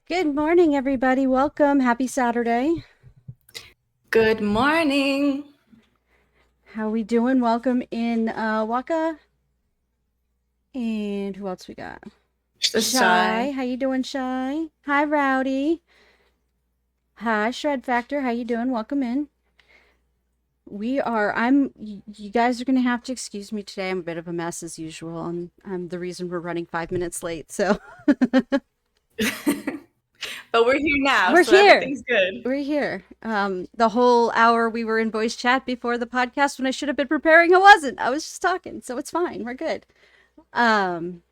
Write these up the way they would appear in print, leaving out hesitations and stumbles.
Good morning, everybody. Welcome. Happy Saturday. Good morning. How we doing? Welcome in Waka. And who else we got? Just Shy. shy. How you doing, Shy? Hi, Rowdy. Hi, Shred Factor. How you doing? Welcome in. You guys are going to have to excuse me today. I'm a bit of a mess as usual. And I'm the reason we're running 5 minutes late. So But we're here now, we're so here. everything's good. We're here. The whole hour we were in voice chat before the podcast when I should have been preparing, I wasn't. I was just talking, so it's fine. We're good. Um,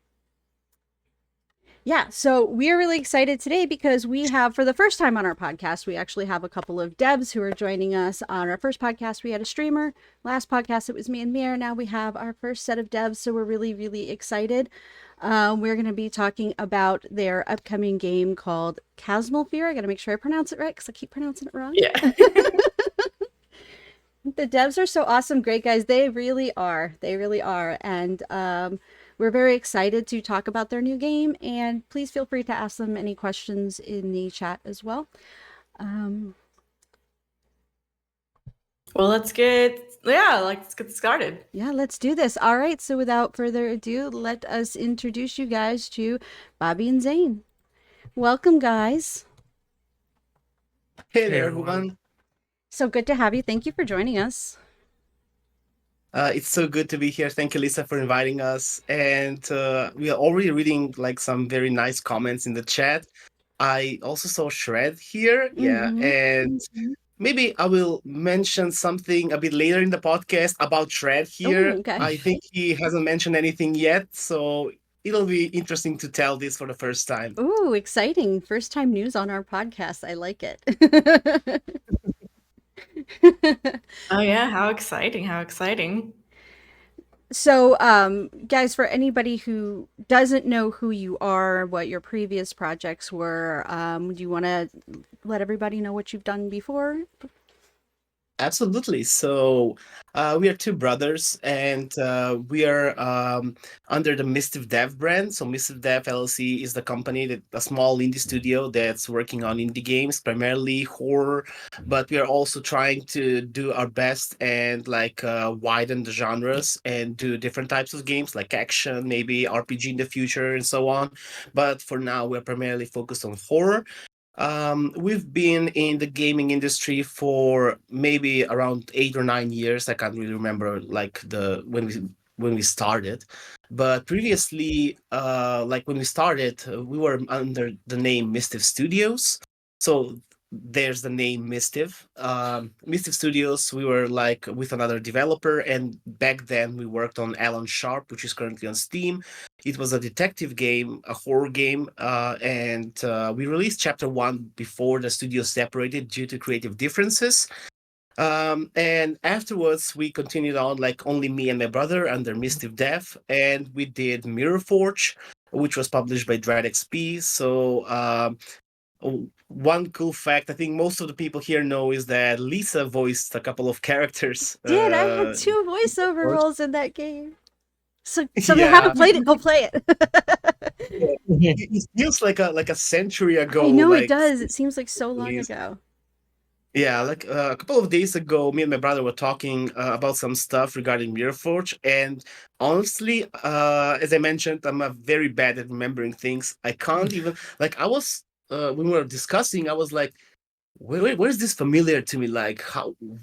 yeah, so we're really excited today because we have, for the first time on our podcast, we actually have a couple of devs who are joining us. On our first podcast, we had a streamer. Last podcast, it was me and Mir. Now we have our first set of devs, so we're really, really excited. We're going to be talking about their upcoming game called Chasmal Fear. I got to make sure I pronounce it right because I keep pronouncing it wrong. Yeah. The devs are so awesome, great guys. They really are. They really are. And we're very excited to talk about their new game. And please feel free to ask them any questions in the chat as well. Um, Well, let's get started. yeah, let's do this. All right. So without further ado, let us introduce you guys to Bobby and Zane. Welcome, guys. Hey Hey there, everyone. everyone. So good to have you. Thank you for joining us. It's so good to be here. Thank you, Lisa, for inviting us. And we are already reading like some very nice comments in the chat. I also saw Shred here. Yeah. Mm-hmm. And maybe I will mention something a bit later in the podcast about Shred Oh, here. okay. I think he hasn't mentioned anything yet. So it'll be interesting to tell this for the first time. Ooh, exciting. First time news on our podcast. I like it. Oh yeah, how exciting, how exciting. So, guys, for anybody who doesn't know who you are, what your previous projects were, do you want to let everybody know what you've done before? Absolutely. So we are two brothers, and we are under the Mischief Dev brand. So Mischief Dev LLC is the company that a small indie studio that's working on indie games, primarily horror, but we are also trying to do our best and like widen the genres and do different types of games like action, maybe RPG in the future, and so on. But for now, we're primarily focused on horror. We've been in the gaming industry for maybe around 8 or 9 years. I can't really remember like the when we started, but previously, like when we started, we were under the name Mischief Studios. So there's the name Mischief. Mischief Studios. We were like with another developer, and back then we worked on Alan Sharp, which is currently on Steam. It was a detective game, a horror game, and we released chapter one before the studio separated due to creative differences. And afterwards, we continued on like only me and my brother under Mischief Dev, and we did Mirror Forge, which was published by DreadXP. So one cool fact I think most of the people here know is that Lisa voiced a couple of characters. Did I had two voiceover roles in that game? So if you Yeah, haven't played it, go play it. it feels like a century ago, I know it like does. It seems like so long released. ago. Yeah, like a couple of days ago, me and my brother were talking about some stuff regarding Mirrorforge, and honestly, as I mentioned, I'm very bad at remembering things. I can't even like I was when we were discussing, I was like, where's this familiar to me? Like,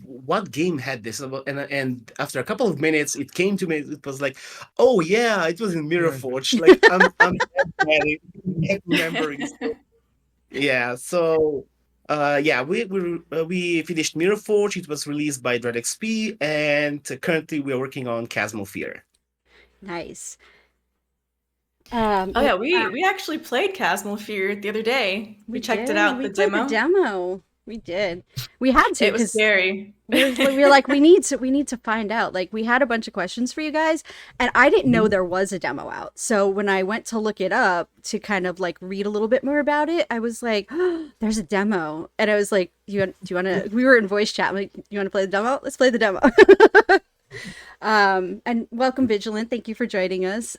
what game had this? And after a couple of minutes, it came to me. It was like, oh yeah, it was in Mirrorforge. Like I'm that bad at remembering. Yeah, so yeah, we finished Mirror Forge. It was released by DreadXP, and currently we are working on Chasmal Fear. Nice. Oh Yeah, yeah, we actually played Chasmal Fear the other day. we We checked it did. out, We the played the demo. demo. We did. We had to It was because scary. we were like we need to find out. Like we had a bunch of questions for you guys, and I didn't know Mhm. there was a demo out. So when I went to look it up to kind of like read a little bit more about it, I was like, oh, "There's a demo," and I was like, Do you want to?" We were in voice chat. I'm like, "You want to play the demo? Let's play the demo." And welcome, Vigilant. Thank you for joining us.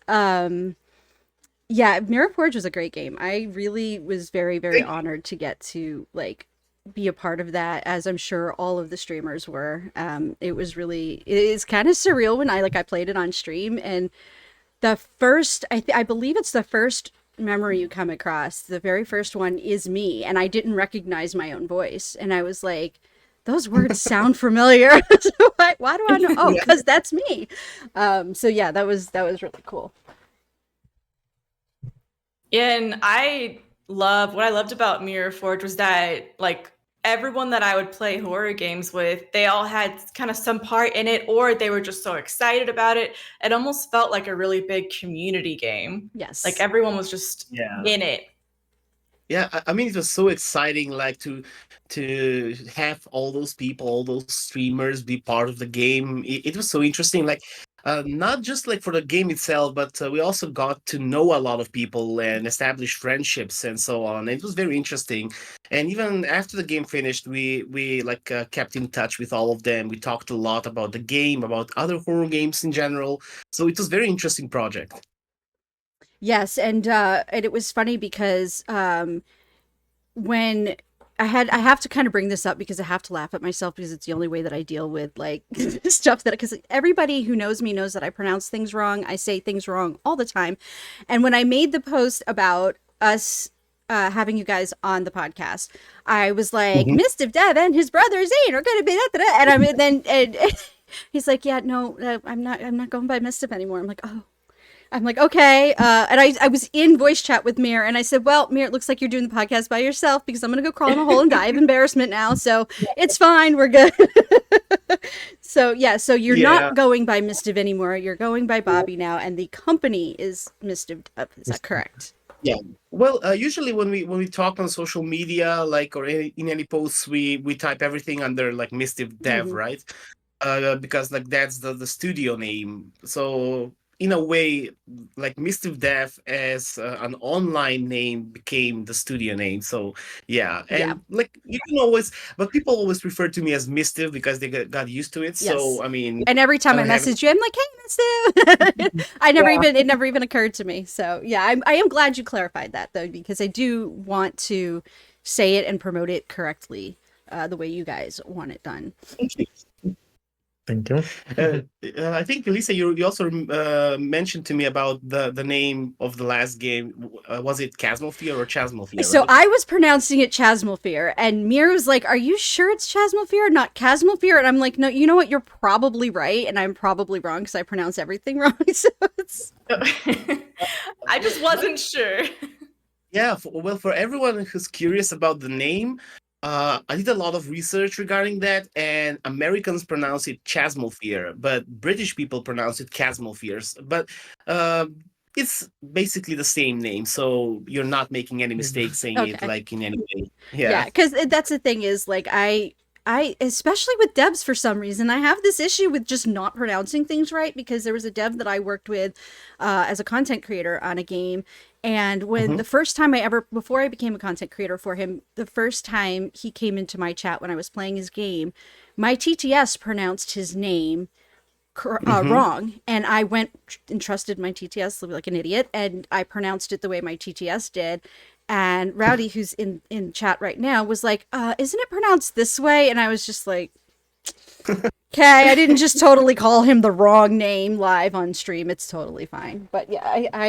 Yeah, Mirror Forge was a great game. I really was very, very Thank you. honored to get to like be a part of that, as I'm sure all of the streamers were. It was really, it is kind of surreal when I played it on stream, and the first, I believe it's the first memory you come across. The very first one is me, and I didn't recognize my own voice, and I was like, those words sound familiar. So why do I know? Oh, Yeah. because that's me. So yeah, that was really cool. Yeah, and what I loved about Mirror Forge was that like everyone that I would play horror games with, they all had kind of some part in it, or they were just so excited about it. It almost felt like a really big community game. Like Yes. everyone was just Yeah. in it. Yeah, I mean, it was so exciting, like to have all those people, all those streamers be part of the game. It was so interesting, like not just like for the game itself, but we also got to know a lot of people and establish friendships and so on. It was very interesting, and even after the game finished, we like kept in touch with all of them. We talked a lot about the game, about other horror games in general. So it was very interesting project. Yes, and it was funny because when I have to kind of bring this up because I have to laugh at myself because it's the only way that I deal with like stuff that, because everybody who knows me knows that I pronounce things wrong. I say things wrong all the time. And when I made the post about us having you guys on the podcast, I was like, Mhm. Mr. Dev and his brother Zane are going to be that, that, that. And I'm then and he's like, yeah, no, I'm not going by Mistiff anymore. I'm like, okay. And I was in voice chat with Mir, and I said, well, Mir, it looks like you're doing the podcast by yourself because I'm going to go crawl in a hole and die of embarrassment now. So it's fine. We're good. So, yeah. So you're Yeah. not going by Mistiff anymore. You're going by Bobby now, and the company is Mistiff. Is that correct? Yeah. Well, usually when we talk on social media, like or in any posts, we type everything under like Mischief Dev, Mm-hmm. right? Because like that's the studio name. So in a way, like Mischief Dev as an online name became the studio name. So yeah, Yeah. and like you can always, but people always refer to me as Mischief because they got used to it. So Yes. I mean, And every I time I don't have message you, I'm like, hey, Mistiff. It never even occurred to me. So, yeah, I am glad you clarified that, though, because I do want to say it and promote it correctly the way you guys want it done. it. Thank you. I think Elisa, you also mentioned to me about the name of the last game. Was it Chasmal Fear or Chasmal Fear, So right? I was pronouncing it Chasmal Fear, and Mir was like, are you sure it's Chasmal Fear, not Chasmal Fear? And I'm like, no, you know what? You're probably right, and I'm probably wrong because I pronounce everything wrong. So it's. I just wasn't sure. Yeah. Well, for everyone who's curious about the name, I did a lot of research regarding that, and Americans pronounce it Chasmal Fear, but British people pronounce it Chasmal Fears. But uh, it's basically the same name, so you're not making any mistakes saying it Okay. like in any way. Yeah, Yeah. because that's the thing is like I especially with devs for some reason I have this issue with just not pronouncing things right, because there was a dev that I worked with as a content creator on a game, and when Hmm. the first time I ever, before I became a content creator for him, the first time he came into my chat when I was playing his game, my TTS pronounced his name Hmm. wrong, and I went and trusted my TTS like an idiot, and I pronounced it the way my TTS did. And Rowdy, who's in chat right now, was like, isn't it pronounced this way? And I was just like, okay, I didn't just totally call him the wrong name live on stream. It's totally fine. But yeah, I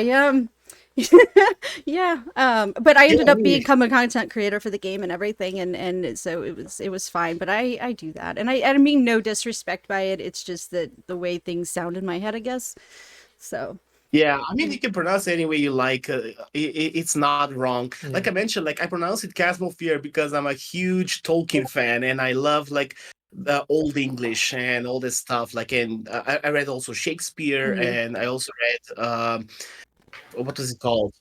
yeah, but I Yeah. ended I up mean, becoming a content creator for the game and everything, and so it was fine. But I do that, and I mean no disrespect by it. It's just that the way things sound in my head, I guess. So yeah, I mean, you can pronounce it any way you like. It's not wrong. Like I Yeah. mentioned, like I pronounce it Chasmal Fear because I'm a huge Tolkien fan and I love like the old English and all this stuff. Like, and I read also Shakespeare mhm. and I also read what was it called?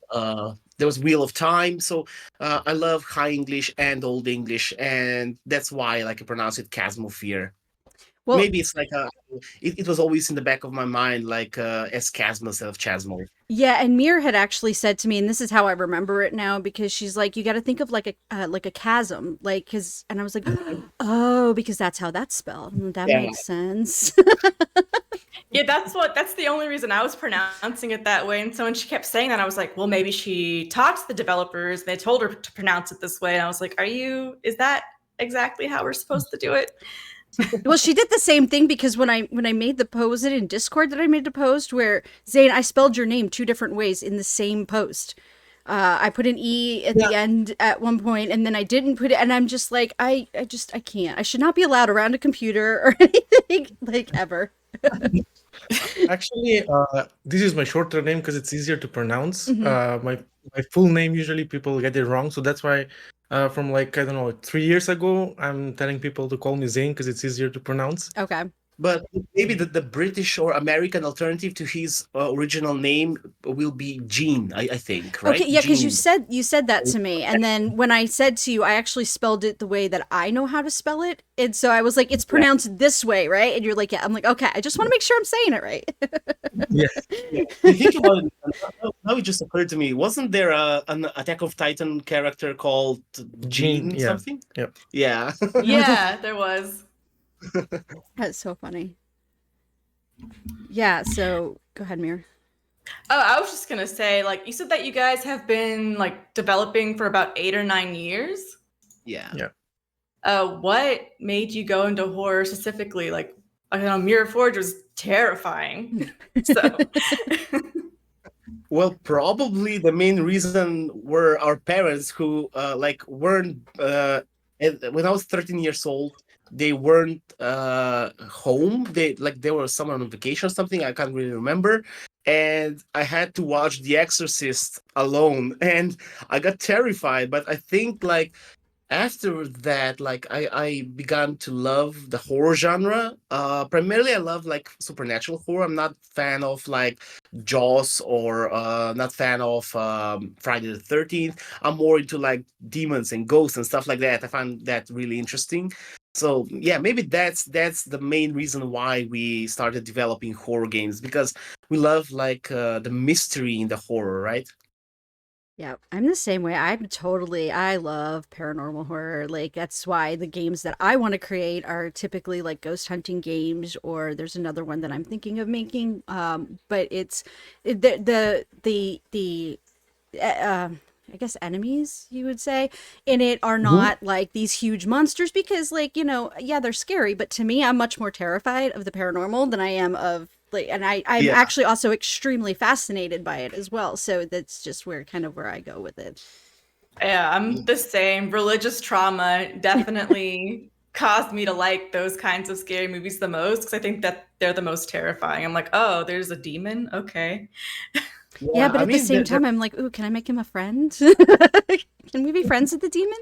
There was Wheel of Time. So I love High English and Old English, and that's why like I pronounce it Chasmal Fear. Well, Maybe it's like it was always in the back of my mind, like as Chasm instead of Chasmal. yeah, and Mir had actually said to me, and this is how I remember it now, because she's like, you got to think of like a chasm, like because, and I was like, oh, because that's how that's spelled. That Yeah. makes sense. Yeah, that's the only reason I was pronouncing it that way. And so when she kept saying that, I was like, well, maybe she talked to the developers and they told her to pronounce it this way. And I was like, is that exactly how we're supposed to do it? Well, she did the same thing because when I made the post, was it in Discord that I made the post where Zane, I spelled your name two different ways in the same post. I put an E at the end at one point, and then I didn't put it, and I'm just like, I can't. I should not be allowed around a computer or anything like ever. Actually, this is my shorter name because it's easier to pronounce. Mhm. My full name usually people get it wrong, so that's why from like I don't know 3 years ago, I'm telling people to call me Zane because it's easier to pronounce. Okay. But maybe the British or American alternative to his original name will be Gene, I think, Okay, right? yeah, because Gene. you said that to me, and then when I said to you, I actually spelled it the way that I know how to spell it, and so I was like, "It's Yeah. pronounced this way, right?" And you're like, "Yeah." I'm like, "Okay, I just want to make sure I'm saying it right." Yes. Yeah. You think about it, now it just occurred to me. Wasn't there an Attack of Titan character called Gene. Gene Yeah. something? Yep. Yeah. Yeah, there was. That's so funny. Yeah. So go ahead, Mir. Oh, I was just gonna say, like, you said that you guys have been like developing for about 8 or 9 years. Yeah. Yeah. What made you go into horror specifically? Like, I know Mirror Forge was terrifying. So Well, probably the main reason were our parents who like weren't when I was 13 years old, they weren't home. They were somewhere on vacation or something. I can't really remember. And I had to watch The Exorcist alone, and I got terrified. But I think like after that, like I began to love the horror genre. Primarily I love like supernatural horror. I'm not fan of like Jaws or not fan of Friday the 13th. I'm more into like demons and ghosts and stuff like that. I find that really interesting. So yeah, maybe that's the main reason why we started developing horror games, because we love like the mystery in the horror, right? Yeah, I'm the same way. I love paranormal horror. Like that's why the games that I want to create are typically like ghost hunting games, or there's another one that I'm thinking of making. But it's the I guess enemies you would say in it are Mhm. not like these huge monsters because like yeah they're scary, but to me I'm much more terrified of the paranormal than I am of like, and I'm Yeah. actually also extremely fascinated by it as well, so that's just where I go with it. yeah, I'm the same. Religious trauma definitely caused me to like those kinds of scary movies the most because I think that they're the most terrifying. I'm like, oh, there's a demon? Okay. Yeah, Yeah, but I at the mean same time I'm like, ooh, can I make him a friend? Can we be friends with the demon?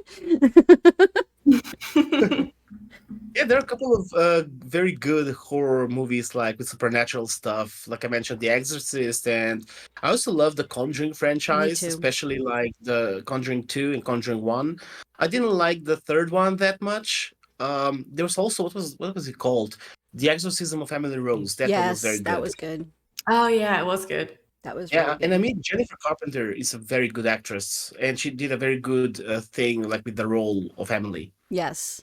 yeah, there are a couple of very good horror movies like with supernatural stuff. Like I mentioned, The Exorcist, and I also love the Conjuring Me franchise, too. especially like the Conjuring 2 and Conjuring 1. I didn't like the third one that much. There was also what was it called? The Exorcism of Emily Rose. That one was very Yes, that good. was good. Oh yeah, it was good. That was really Yeah, and I good. mean Jennifer Carpenter is a very good actress, and she did a very good thing like with the role of Emily. Yes.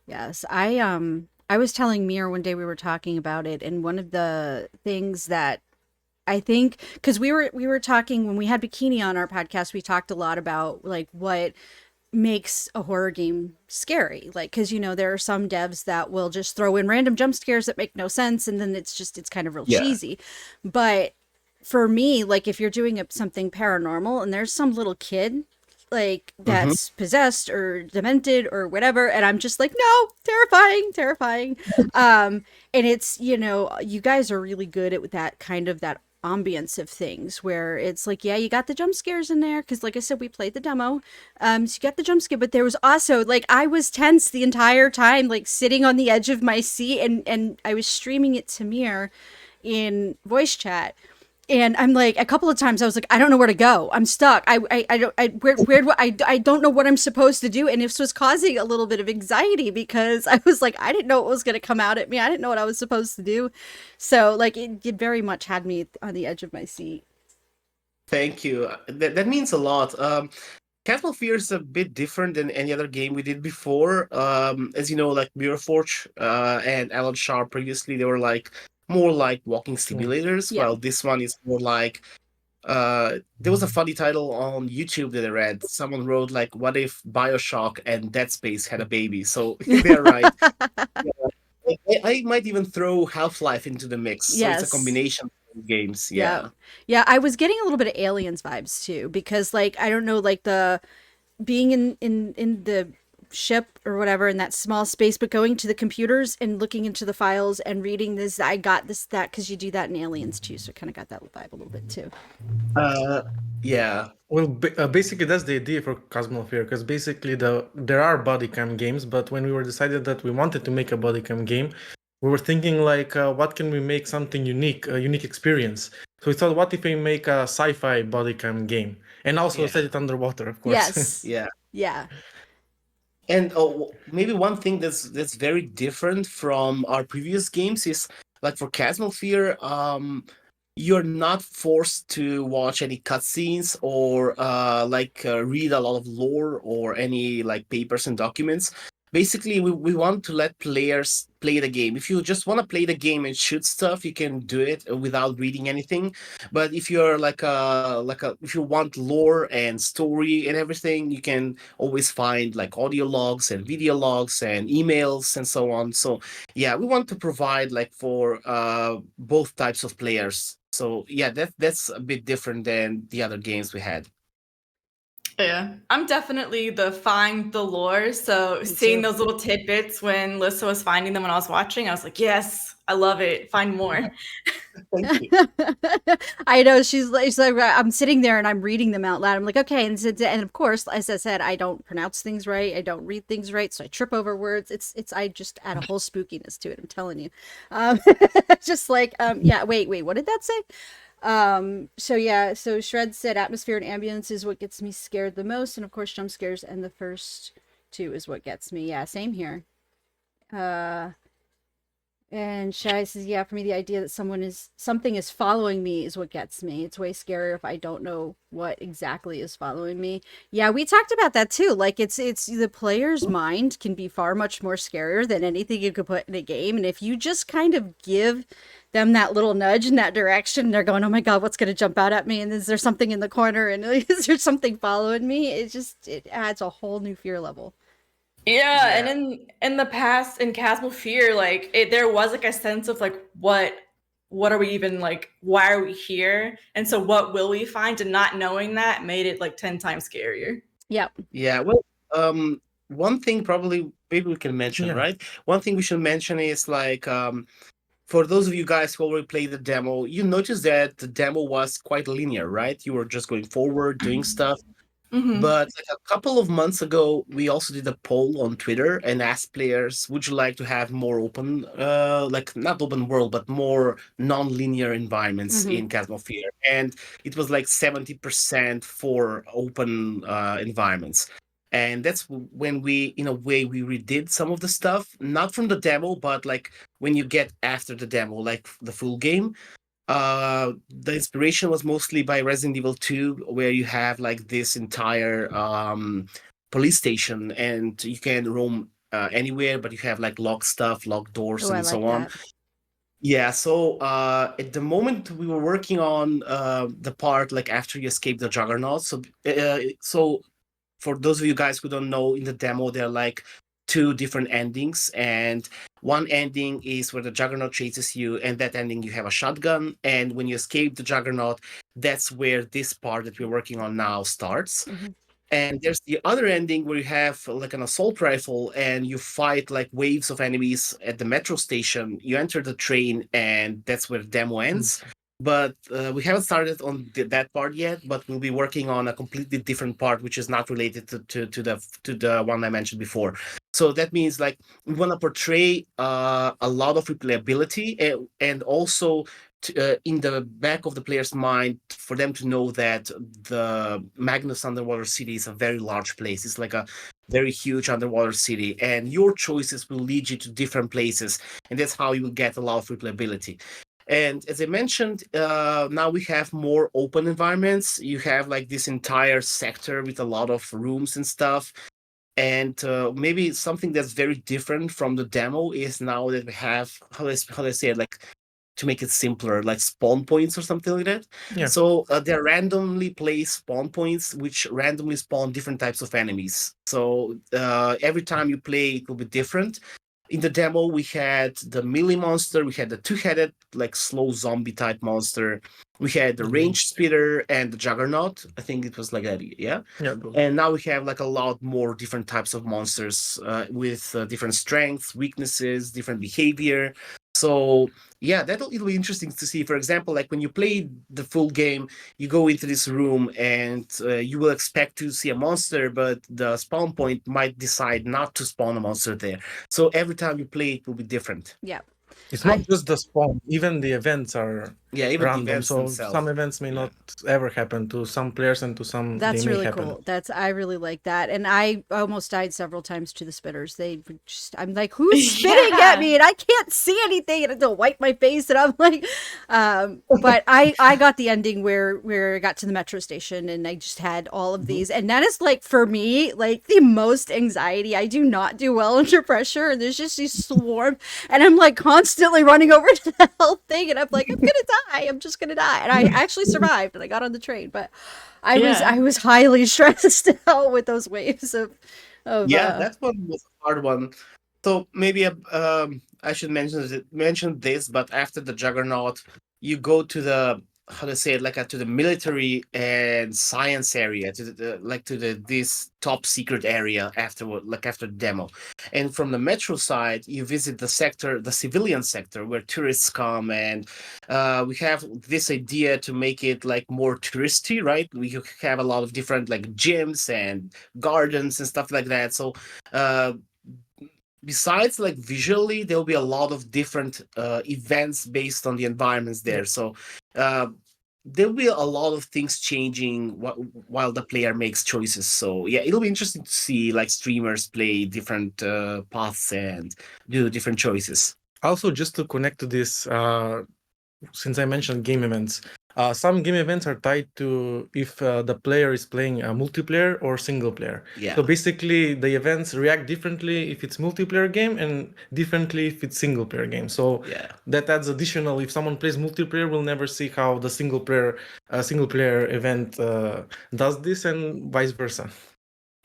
Yes, I was telling Mir one day we were talking about it, and one of the things that I think because we were talking when we had Bikini on our podcast, we talked a lot about like what makes a horror game scary. Like because there are some devs that will just throw in random jump scares that make no sense, and then it's kind of real Yeah. cheesy. But for me, like if you're doing something paranormal and there's some little kid like Hmm. that's possessed or demented or whatever, and I'm just like, no, terrifying, terrifying. And it's you guys are really good at that kind of that ambience of things where it's like, yeah, you got the jump scares in there because like I said, we played the demo. So you got the jump scare, but there was also like I was tense the entire time, like sitting on the edge of my seat, and I was streaming it to Mir in voice chat, and I'm like a couple of times I was like, I don't know where to go, I'm stuck, I don't where do I don't know what I'm supposed to do, and this was causing a little bit of anxiety because I was like, I didn't know what was going to come out at me, I didn't know what I was supposed to do, so like it very much had me on the edge of my seat. Thank you. That means a lot. Chasmal Fear is a bit different than any other game we did before. As you know, like Mirrorforge and Alan Sharp previously, they were like more like walking simulators, Yeah. while this one is more like there was a funny title on YouTube that I read. Someone wrote like, "What if Bioshock and Dead Space had a baby?" So they're right. I might even throw Half-Life into the mix. So it's a Yes. combination of games. Yeah. Yeah. Yeah, I was getting a little bit of Aliens vibes too because like I don't know like the being in the ship or whatever in that small space but going to the computers and looking into the files and reading this I got this that cuz you do that in Aliens too, so I kind of got that vibe a little bit too. Uh, yeah. Well, basically that's the idea for Chasmal Fear, because basically there are body cam games, but when we were decided that we wanted to make a body cam game, we were thinking like, what can we make something unique, a unique experience? So we thought, what if we make a sci-fi body cam game and also Yeah. set it underwater, of course. Yes. Yeah. Yeah. And maybe one thing that's very different from our previous games is like for Chasmal Fear, you're not forced to watch any cutscenes or read a lot of lore or any like papers and documents. Basically, we want to let players play the game. If you just want to play the game and shoot stuff, you can do it without reading anything. But if you're if you want lore and story and everything, you can always find like audio logs and video logs and emails and so on. So yeah, we want to provide like for both types of players. So yeah, that's a bit different than the other games we had. Yeah, I'm definitely the find the lore. So Me seeing too. those little tidbits when Lissa was finding them when I was watching, I was like, yes, I love it. Find more. Thank you. I know she's like I'm sitting there and I'm reading them out loud. I'm like, okay, and of course, as I said, I don't pronounce things right. I don't read things right, so I trip over words. It's I just add a whole spookiness to it. I'm telling you, um, just like yeah. Wait, what did that say? So yeah, so Shred said atmosphere and ambience is what gets me scared the most, and of course jump scares and the first two is what gets me. Yeah, same here. Uh and Shai says, yeah, for me, the idea that something is following me is what gets me. It's way scarier if I don't know what exactly is following me. Yeah, we talked about that too. Like it's the player's mind can be far much more scarier than anything you could put in a game. And if you just kind of give them that little nudge in that direction, they're going, oh my God, what's going to jump out at me? And is there something in the corner? And is there something following me? It adds a whole new fear level. Yeah, and Yeah. in the past in Chasmal Fear, like there was like a sense of like what are we even like, why are we here? And so what will we find? And not knowing that made it like 10 times scarier. Yep. Yeah. Well, one thing probably maybe we can mention, Yeah. right? One thing we should mention is like for those of you guys who already played the demo, you noticed that the demo was quite linear, right? You were just going forward, doing stuff. Mm-hmm. But like a couple of months ago, we also did a poll on Twitter and asked players, would you like to have more open, like not open world, but more non-linear environments Mm-hmm. in Chasmal Fear? And it was like 70% for open environments. And that's when we, in a way, we redid some of the stuff, not from the demo, but like when you get after the demo, like the full game. The inspiration was mostly by Resident Evil 2, where you have like this entire police station and you can roam anywhere, but you have like locked stuff, locked doors, Oh, I and so like on. that. Yeah, so at the moment we were working on the part like after you escape the Juggernaut. So for those of you guys who don't know, in the demo there are like two different endings, and one ending is where the Juggernaut chases you, and that ending you have a shotgun, and when you escape the Juggernaut, that's where this part that we're working on now starts. Mm-hmm. And there's the other ending where you have like an assault rifle and you fight like waves of enemies at the metro station. You enter the train, and that's where the demo ends. But we haven't started on that part yet. But we'll be working on a completely different part, which is not related to the one I mentioned before. So that means like we want to portray a lot of replayability, and also in the back of the player's mind for them to know that the Magnus Underwater City is a very large place. It's like a very huge underwater city, and your choices will lead you to different places, and that's how you will get a lot of replayability. And as I mentioned, now we have more open environments. You have like this entire sector with a lot of rooms and stuff. And maybe something that's very different from the demo is now that we have how do I say it, like to make it simpler, like spawn points or something like that. Yeah. So they're randomly placed spawn points, which randomly spawn different types of enemies. So every time you play, it will be different. In the demo, we had the melee monster, we had the two-headed, like slow zombie type monster, we had the range speeder and the juggernaut. I think it was like that, yeah. Yeah. And now we have like a lot more different types of monsters with different strengths, weaknesses, different behavior. So yeah, it'll be interesting to see. For example, like when you play the full game, you go into this room and you will expect to see a monster, but the spawn point might decide not to spawn a monster there. So every time you play, it will be different. Yeah. It's not just the spawn, even the events are Yeah, even the random. events So themselves. some events may Yeah. not ever happen to some players, and to some That's they may really happen. cool. I really like that. And I almost died several times to the spitters. They would just, I'm like, who's spitting Yeah. at me? And I can't see anything. And I have to wipe my face. And I'm like, but I got the ending where I got to the metro station and I just had all of these. And that is like, for me, like the most anxiety. I do not do well under pressure. And there's just these swarm. And I'm like constantly running over to the health thing. And I'm like, I'm going to die. I'm just going to die. And I actually survived and I got on the train. But I was highly stressed out with those waves of Yeah, that one was a hard one. So maybe I should mention this, but after the Juggernaut, you go to the, how to say it, like to the military and science area, to this top secret area afterward, like after the demo. And from the metro side, you visit the sector, the civilian sector, where tourists come, and we have this idea to make it like more touristy, right? We have a lot of different like gyms and gardens and stuff like that. So besides like visually, there'll be a lot of different events based on the environments there. Yep. So there'll be a lot of things changing while the player makes choices. So yeah, it'll be interesting to see like streamers play different paths and do different choices. Also, just to connect to this, since I mentioned game events, some game events are tied to if the player is playing a multiplayer or single player. Yeah. So basically, the events react differently if it's multiplayer game and differently if it's single player game. So Yeah. that adds additional. If someone plays multiplayer, we'll never see how the single player event does this, and vice versa.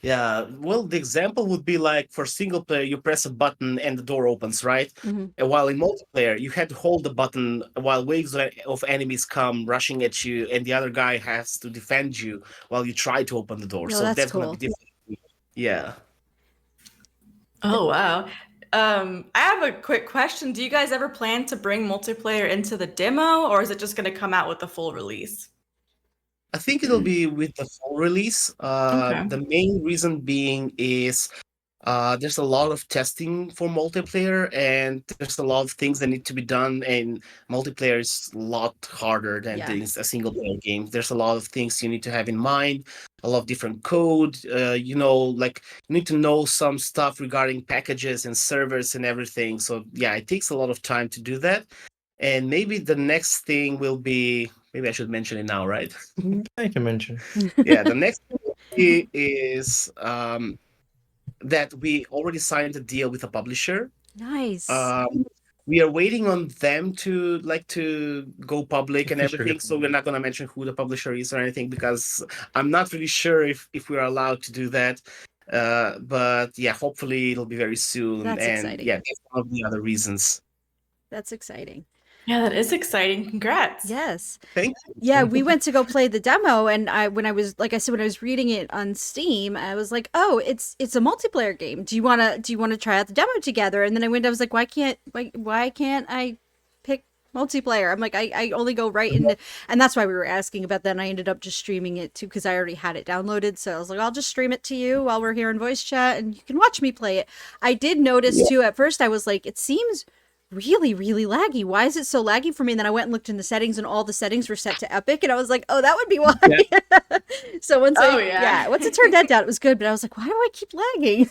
Yeah, well, the example would be like for single player, you press a button and the door opens, right? And while in multiplayer, you had to hold the button while waves of enemies come rushing at you, and the other guy has to defend you while you try to open the door. No, So that's that's going to cool. be different. Yeah. Oh wow. I have a quick question. Do you guys ever plan to bring multiplayer into the demo, or is it just going to come out with the full release? I think it'll be with the full release. Okay. The main reason being is there's a lot of testing for multiplayer, and there's a lot of things that need to be done. And multiplayer is a lot harder than Yeah. a single player game. There's a lot of things you need to have in mind, a lot of different code. Like you need to know some stuff regarding packages and servers and everything. So yeah, it takes a lot of time to do that. And maybe the next thing will be, maybe I should mention it now, right? I can mention. Yeah, the next thing is that we already signed a deal with a publisher. Nice. We are waiting on them to go public and Officially. everything. So we're not gonna mention who the publisher is or anything because I'm not really sure if we're allowed to do that. But yeah, hopefully it'll be very soon. That's and exciting. yeah, that's one of the other reasons. That's exciting. Yeah, that is exciting. Congrats. Yes. Thank you. Yeah, we went to go play the demo, and when I was reading it on Steam, I was like, "Oh, it's a multiplayer game. Do you wanna try out the demo together?" And then I was like, "Why can't I pick multiplayer?" I'm like, I only go right into, and that's why we were asking about that. And I ended up just streaming it too because I already had it downloaded. So I was like, I'll just stream it to you while we're here in voice chat, and you can watch me play it. I did notice too. At first, I was like, it seems really, really laggy. Why is it so laggy for me? And then I went and looked in the settings, and all the settings were set to epic, and I was like, oh, that would be why. So once once it turned that down, it was good. But I was like, why do I keep lagging?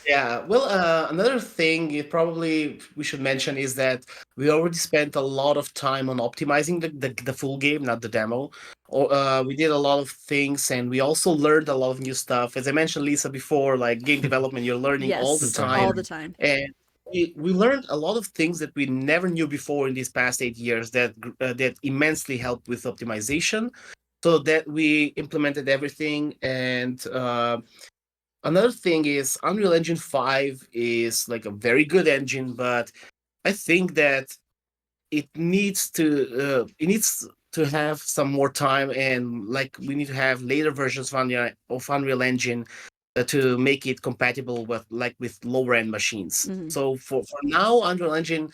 Yeah, well, another thing we should mention is that we already spent a lot of time on optimizing the full game, not the demo. We did a lot of things, and we also learned a lot of new stuff. As I mentioned, Lisa, before, like game development, you're learning all the Yes, time. all the time. And we learned a lot of things that we never knew before in these past 8 years that immensely helped with optimization. So that we implemented everything. And another thing is Unreal Engine 5 is like a very good engine, but I think that it needs to have some more time, and like we need to have later versions of Unreal Engine to make it compatible with lower end machines. Mhm. So for now, Unreal Engine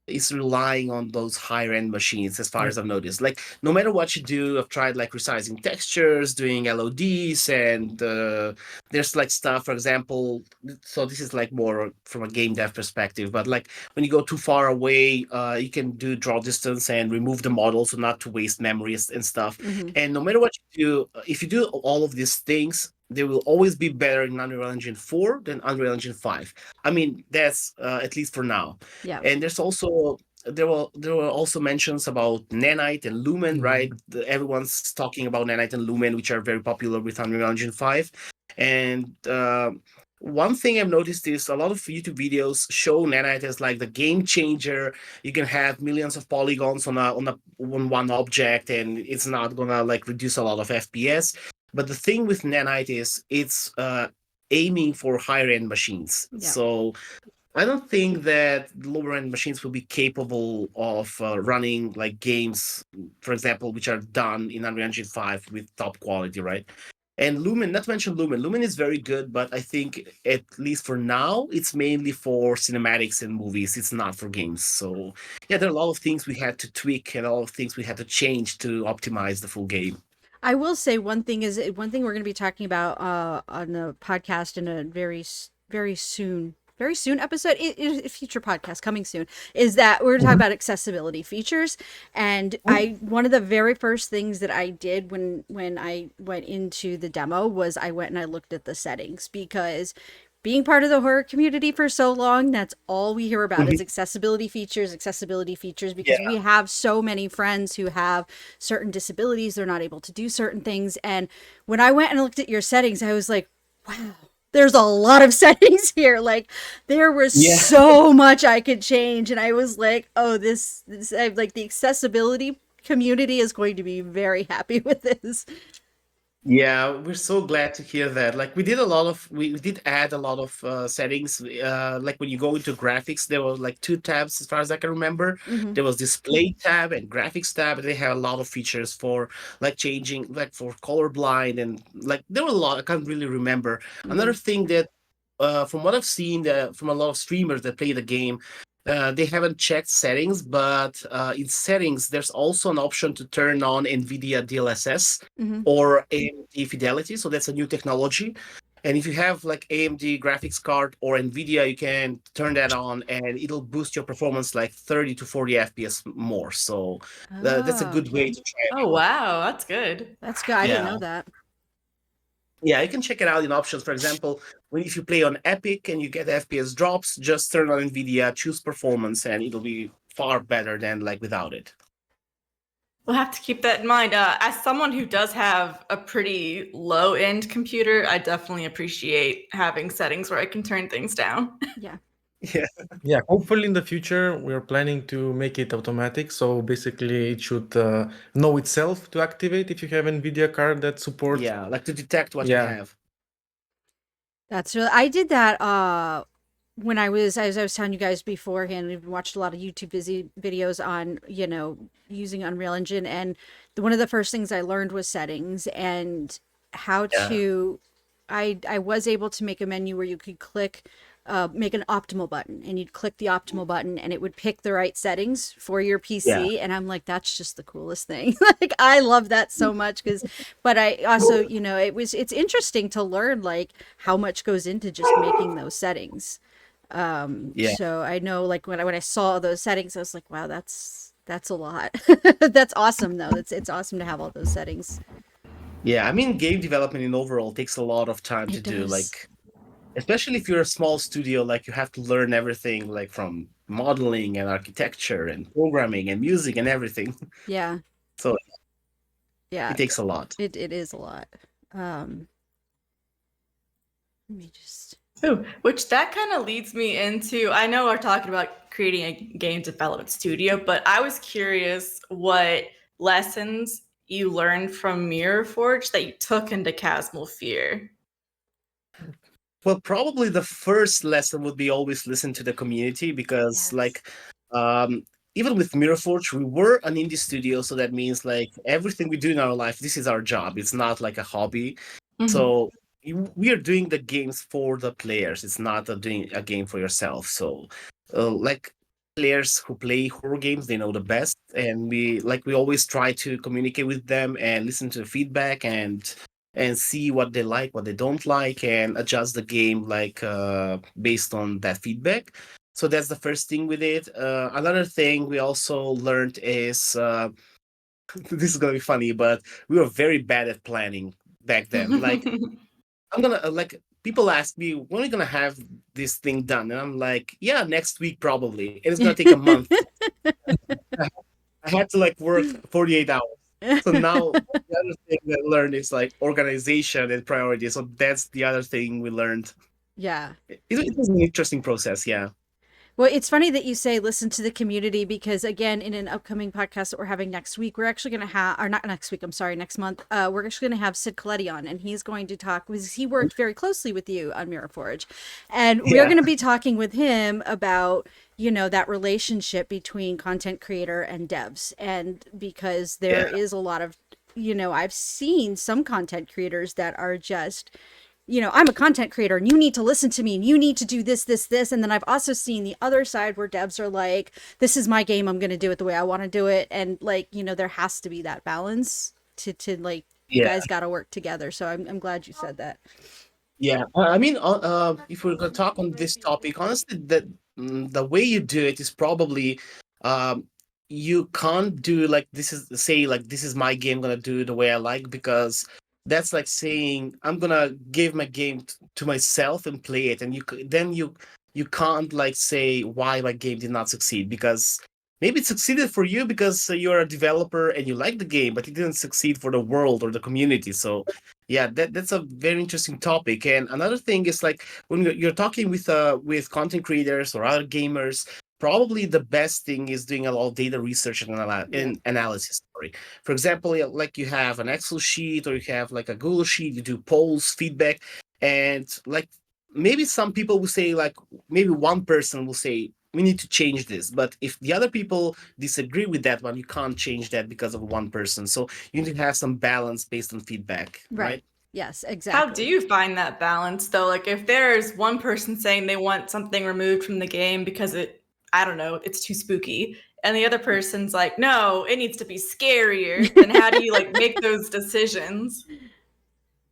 is relying on those higher end machines as far Yeah. as I've noticed. Like no matter what you do, I've tried like resizing textures, doing LODs, and there's like stuff, for example. So this is like more from a game dev perspective, but like when you go too far away, you can do draw distance and remove the model so not to waste memories and stuff. Mhm. And no matter what you do, if you do all of these things, they will always be better in Unreal Engine 4 than Unreal Engine 5. I mean, that's at least for now. Yeah. And there were also mentions about Nanite and Lumen, right? Everyone's talking about Nanite and Lumen, which are very popular with Unreal Engine 5. And one thing I've noticed is a lot of YouTube videos show Nanite as like the game changer. You can have millions of polygons on one object, and it's not gonna like reduce a lot of FPS. But the thing with Nanite is it's aiming for higher end machines. Yeah. So I don't think that lower end machines will be capable of running like games, for example, which are done in Unreal Engine 5 with top quality, right? And Lumen, not to mention Lumen, Lumen is very good, but I think at least for now, it's mainly for cinematics and movies. It's not for games. So yeah, there are a lot of things we had to tweak and a lot of things we had to change to optimize the full game. I will say one thing is one thing we're going to be talking about on the podcast in a very soon episode, future podcast coming soon, is that we're talking about accessibility features. And one of the very first things that I did when I went into the demo was I went and I looked at the settings, because being part of the horror community for so long, that's all we hear about is accessibility features, because Yeah. we have so many friends who have certain disabilities. They're not able to do certain things. And when I went and looked at your settings, I was like, wow, there's a lot of settings here. Like there was Yeah. so much I could change. And I was like, oh, this like the accessibility community is going to be very happy with this. Yeah, we're so glad to hear that. Like we did add a lot of settings. Like when you go into graphics, there were like two tabs as far as I can remember. Mm-hmm. There was display tab and graphics tab, and they have a lot of features for like changing, like for colorblind, and like there were a lot. I can't really remember. Mm-hmm. Another thing that, from what I've seen from a lot of streamers that play the game, they haven't checked settings, but in settings, there's also an option to turn on NVIDIA DLSS Mm-hmm. or AMD Fidelity. So that's a new technology. And if you have like AMD graphics card or NVIDIA, you can turn that on and it'll boost your performance like 30 to 40 FPS more. So that's a Oh, good way to try it Oh out. wow, that's good. that's good. I didn't Yeah. know that. Yeah, you can check it out in options. For example, if you play on Epic and you get FPS drops, just turn on NVIDIA, choose performance, and it'll be far better than like without it. We'll have to keep that in mind. As someone who does have a pretty low-end computer, I definitely appreciate having settings where I can turn things down. Yeah. Yeah. Yeah, hopefully in the future we're planning to make it automatic. So basically, it should know itself to activate if you have NVIDIA card that supports. Yeah, like to detect what you Yeah. have. That's really, I did that when I was, as I was telling you guys beforehand, we've watched a lot of YouTube videos on, using Unreal Engine, and one of the first things I learned was settings and how Yeah. to I was able to make a menu where you could click make an optimal button, and you'd click the optimal button and it would pick the right settings for your PC. And I'm like, that's just the coolest thing. Like I love that so much, but I also, it's interesting to learn like how much goes into just making those settings. Yeah. So I know like when I saw those settings, I was like, wow, that's a lot. That's awesome though. It's awesome to have all those settings. Yeah, I mean, game development in overall takes a lot of time to It do. does. Like, especially if you're a small studio, like you have to learn everything, like from modeling and architecture and programming and music and everything. Yeah. So Yeah. it takes a lot. It is a lot. Let me just Oh, which that kind of leads me into, I know we're talking about creating a game development studio, but I was curious what lessons you learned from Mirror Forge that you took into Chasmal Fear. Well, probably the first lesson would be always listen to the community because, Yes. like, um, even with Mirrorforge, we were an indie studio, so that means like everything we do in our life, this is our job. It's not like a hobby. So we are doing the games for the players. It's not doing a game for yourself. So, like players who play horror games, they know the best, and we always try to communicate with them and listen to the feedback and see what they like, what they don't like, and adjust the game like based on that feedback. So that's the first thing we did. Another thing we also learned is this is gonna be funny, but we were very bad at planning back then. Like I'm gonna like people ask me when are we gonna have this thing done, and I'm like, yeah, next week probably, and it's gonna take a month. I had to like work 48 hours. So now the other thing that I learned is like organization and priority. So that's the other thing we learned. Yeah. It was an interesting process, yeah. Well, it's funny that you say listen to the community because, again, in an upcoming podcast that we're having next week, we're actually going to have, or not next week, I'm sorry, next month, we're actually going to have Sid Coletti on, and he's going to talk, because he worked very closely with you on Mirror Forge. And we're Yeah. going to be talking with him about, you know, that relationship between content creator and devs. And because there is a lot of, you know, I've seen some content creators that are just, you know, I'm a content creator and you need to listen to me and you need to do this, this, this. And then I've also seen the other side where devs are like, this is my game. I'm going to do it the way I want to do it. And like, you know, there has to be that balance to like, you Yeah. guys got to work together. So I'm glad you said that. Yeah, I mean, if we're gonna talk on this topic, honestly, the way you do it is probably, um, you can't do like this is say like this is my game, gonna do it the way I like because that's like saying I'm gonna give my game to myself and play it, and then you can't like say why my game did not succeed because maybe it succeeded for you because you're a developer and you like the game, but it didn't succeed for the world or the community. So yeah, that's a very interesting topic. And another thing is like when you're talking with content creators or other gamers, probably the best thing is doing a lot of data research and, and analysis. Sorry. For example, like you have an Excel sheet or you have like a Google sheet, you do polls, feedback, and like maybe some people will say like maybe one person will say we need to change this, but if the other people disagree with that one, you can't change that because of one person. So you need to have some balance based on feedback, right? Yes, How exactly. do you find that balance though? Like if there's one person saying they want something removed from the game because I don't know, it's too spooky, and the other person's like, no, it needs to be scarier, then how do you like make those decisions?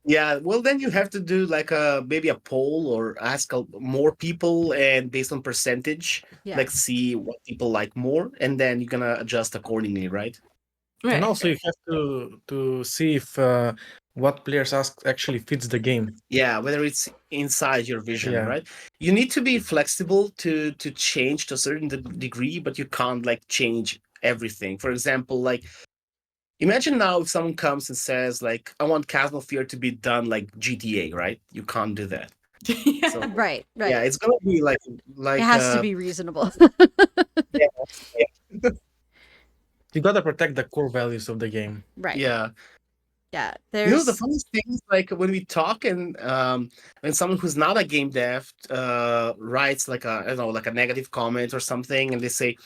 Yeah, well, then you have to do like a maybe a poll or ask more people, and based on percentage, like Yes. see what people like more, and then you're gonna adjust accordingly, right? Right. And also, you have to see if what players ask actually fits the game. Yeah, whether it's inside your vision, Yeah. right? You need to be flexible to change to a certain degree, but you can't like change everything. For example, like imagine now if someone comes and says like I want Chasmal Fear to be done like GTA, right? You can't do that. Yeah. So Right. yeah, it's gonna be like It has to be reasonable. yeah, yeah. You gotta protect the core values of the game. Right. Yeah. Yeah. You know, the There's, funniest thing is like when we talk and when someone who's not a game dev writes like a I don't know like a negative comment or something, and they say,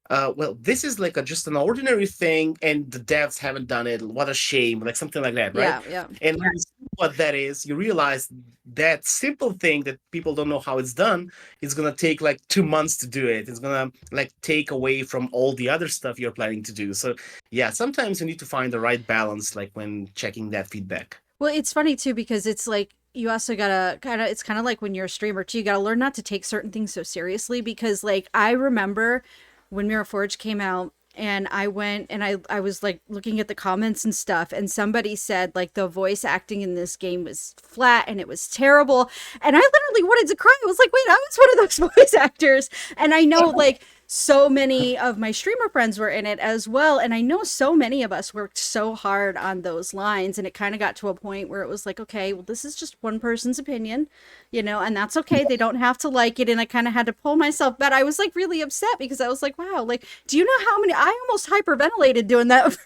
well, this is like just an ordinary thing, and the devs haven't done it. What a shame!" Like something like that, right? yeah. And when you see what that is, you realize that simple thing that people don't know how it's done is gonna take like 2 months to do it. It's gonna like take away from all the other stuff you're planning to do. So yeah, sometimes you need to find the right balance, like when checking that feedback. Well, it's funny too because it's like you also gotta it's kind of like when you're a streamer too, you gotta learn not to take certain things so seriously because like I remember when Mirror Forge came out and I went and I was like looking at the comments and stuff and somebody said like the voice acting in this game was flat and it was terrible and I literally wanted to cry. I was like, wait, I was one of those voice actors. And I know like so many of my streamer friends were in it as well. And I know so many of us worked so hard on those lines. And it kind of got to a point where it was like, okay, well, this is just one person's opinion, and that's okay. They don't have to like it. And I kind of had to pull myself. But I was like really upset because I was like, wow, like, do you know how many? I almost hyperventilated doing that